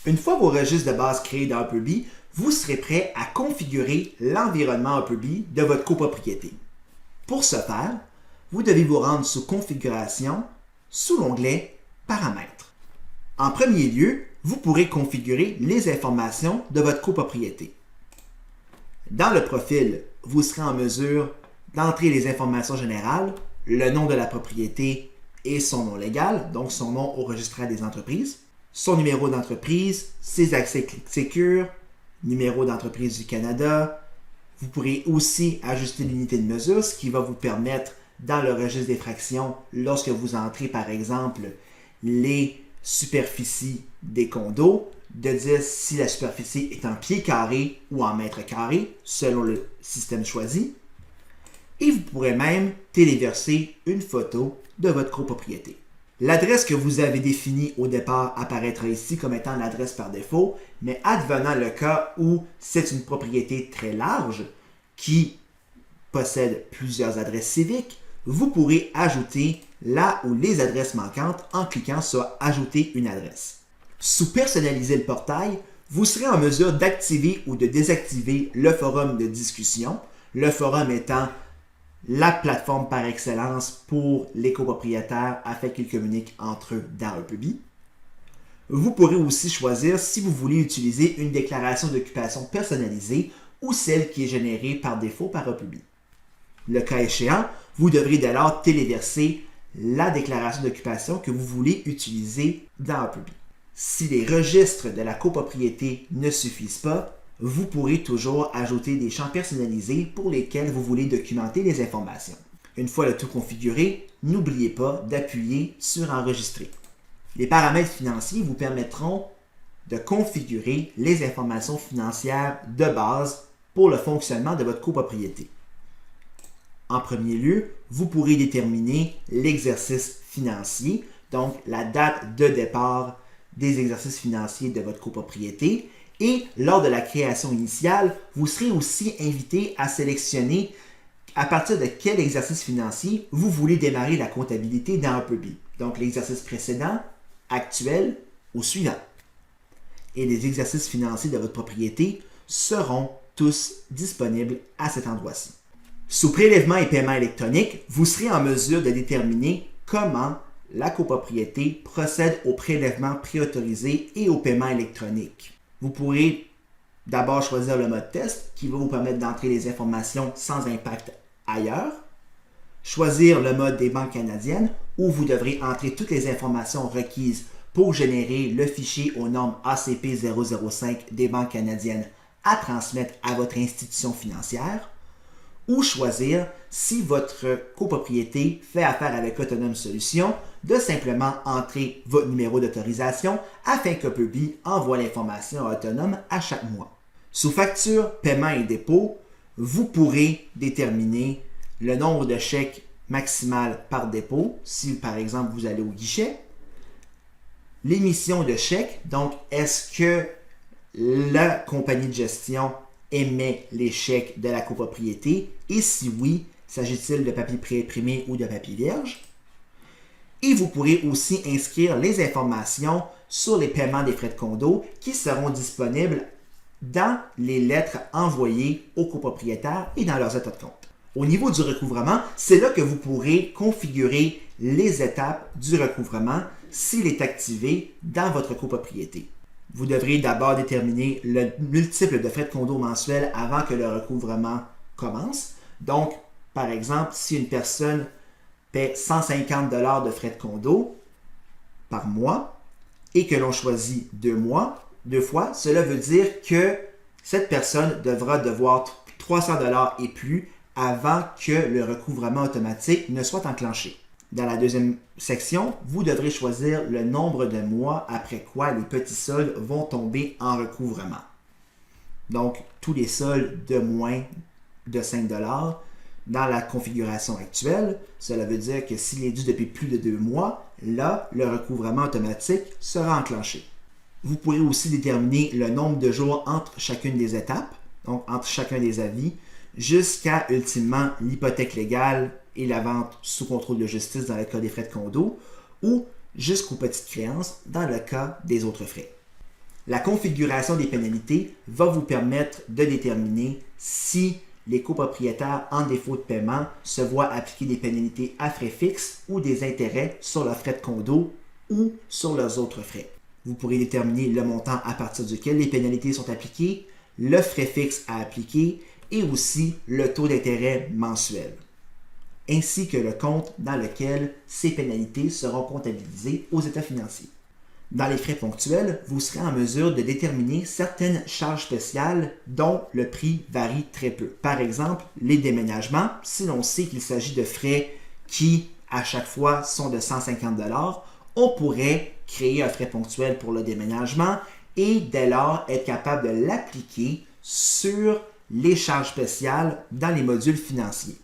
Une fois vos registres de base créés dans Upperby, vous serez prêt à configurer l'environnement Upperby de votre copropriété. Pour ce faire, vous devez vous rendre sous Configuration, sous l'onglet Paramètres. En premier lieu, vous pourrez configurer les informations de votre copropriété. Dans le profil, vous serez en mesure d'entrer les informations générales, le nom de la propriété et son nom légal, donc son nom au registraire des entreprises, son numéro d'entreprise, ses accès ClickSecure, numéro d'entreprise du Canada. Vous pourrez aussi ajuster l'unité de mesure, ce qui va vous permettre, dans le registre des fractions, lorsque vous entrez par exemple les superficies des condos, de dire si la superficie est en pieds carrés ou en mètres carrés, selon le système choisi. Et vous pourrez même téléverser une photo de votre copropriété. L'adresse que vous avez définie au départ apparaîtra ici comme étant l'adresse par défaut, mais advenant le cas où c'est une propriété très large qui possède plusieurs adresses civiques, vous pourrez ajouter là où les adresses manquantes en cliquant sur « Ajouter une adresse ». Sous « Personnaliser le portail », vous serez en mesure d'activer ou de désactiver le forum de discussion, le forum étant la plateforme par excellence pour les copropriétaires afin qu'ils communiquent entre eux dans Upperby. Vous pourrez aussi choisir si vous voulez utiliser une déclaration d'occupation personnalisée ou celle qui est générée par défaut par Upperby. Le cas échéant, vous devrez dès lors téléverser la déclaration d'occupation que vous voulez utiliser dans Upperby. Si les registres de la copropriété ne suffisent pas, vous pourrez toujours ajouter des champs personnalisés pour lesquels vous voulez documenter les informations. Une fois le tout configuré, n'oubliez pas d'appuyer sur Enregistrer. Les paramètres financiers vous permettront de configurer les informations financières de base pour le fonctionnement de votre copropriété. En premier lieu, vous pourrez déterminer l'exercice financier, donc la date de départ des exercices financiers de votre copropriété. Et lors de la création initiale, vous serez aussi invité à sélectionner à partir de quel exercice financier vous voulez démarrer la comptabilité dans Upperby. Donc l'exercice précédent, actuel ou suivant. Et les exercices financiers de votre propriété seront tous disponibles à cet endroit-ci. Sous prélèvement et paiement électronique, vous serez en mesure de déterminer comment la copropriété procède au prélèvement préautorisé et au paiement électronique. Vous pourrez d'abord choisir le mode test qui va vous permettre d'entrer les informations sans impact ailleurs. Choisir le mode des banques canadiennes où vous devrez entrer toutes les informations requises pour générer le fichier aux normes ACP 005 des banques canadiennes à transmettre à votre institution financière. Ou choisir, si votre copropriété fait affaire avec Autonome Solutions, de simplement entrer votre numéro d'autorisation afin qu'Upperby envoie l'information à Autonome à chaque mois. Sous facture, paiement et dépôt, vous pourrez déterminer le nombre de chèques maximal par dépôt, si par exemple vous allez au guichet, l'émission de chèques, donc est-ce que la compagnie de gestion émet les chèques de la copropriété et si oui, s'agit-il de papier préimprimé ou de papier vierge? Et vous pourrez aussi inscrire les informations sur les paiements des frais de condo qui seront disponibles dans les lettres envoyées aux copropriétaires et dans leurs états de compte. Au niveau du recouvrement, c'est là que vous pourrez configurer les étapes du recouvrement s'il est activé dans votre copropriété. Vous devrez d'abord déterminer le multiple de frais de condo mensuels avant que le recouvrement commence. Donc, par exemple, si une personne paie 150 $ de frais de condo par mois et que l'on choisit 2 fois, cela veut dire que cette personne devra devoir 300 $ et plus avant que le recouvrement automatique ne soit enclenché. Dans la deuxième section, vous devrez choisir le nombre de mois après quoi les petits soldes vont tomber en recouvrement. Donc, tous les soldes de moins de 5 $ dans la configuration actuelle, cela veut dire que s'il est dû depuis plus de 2 mois, là, le recouvrement automatique sera enclenché. Vous pourrez aussi déterminer le nombre de jours entre chacune des étapes, donc entre chacun des avis, jusqu'à ultimement l'hypothèque légale et la vente sous contrôle de justice dans le cas des frais de condo, ou jusqu'aux petites créances dans le cas des autres frais. La configuration des pénalités va vous permettre de déterminer si les copropriétaires en défaut de paiement se voient appliquer des pénalités à frais fixes ou des intérêts sur leurs frais de condo ou sur leurs autres frais. Vous pourrez déterminer le montant à partir duquel les pénalités sont appliquées, le frais fixe à appliquer et aussi le taux d'intérêt mensuel, ainsi que le compte dans lequel ces pénalités seront comptabilisées aux états financiers. Dans les frais ponctuels, vous serez en mesure de déterminer certaines charges spéciales dont le prix varie très peu. Par exemple, les déménagements, si l'on sait qu'il s'agit de frais qui, à chaque fois, sont de 150 $, on pourrait créer un frais ponctuel pour le déménagement et dès lors être capable de l'appliquer sur les charges spéciales dans les modules financiers.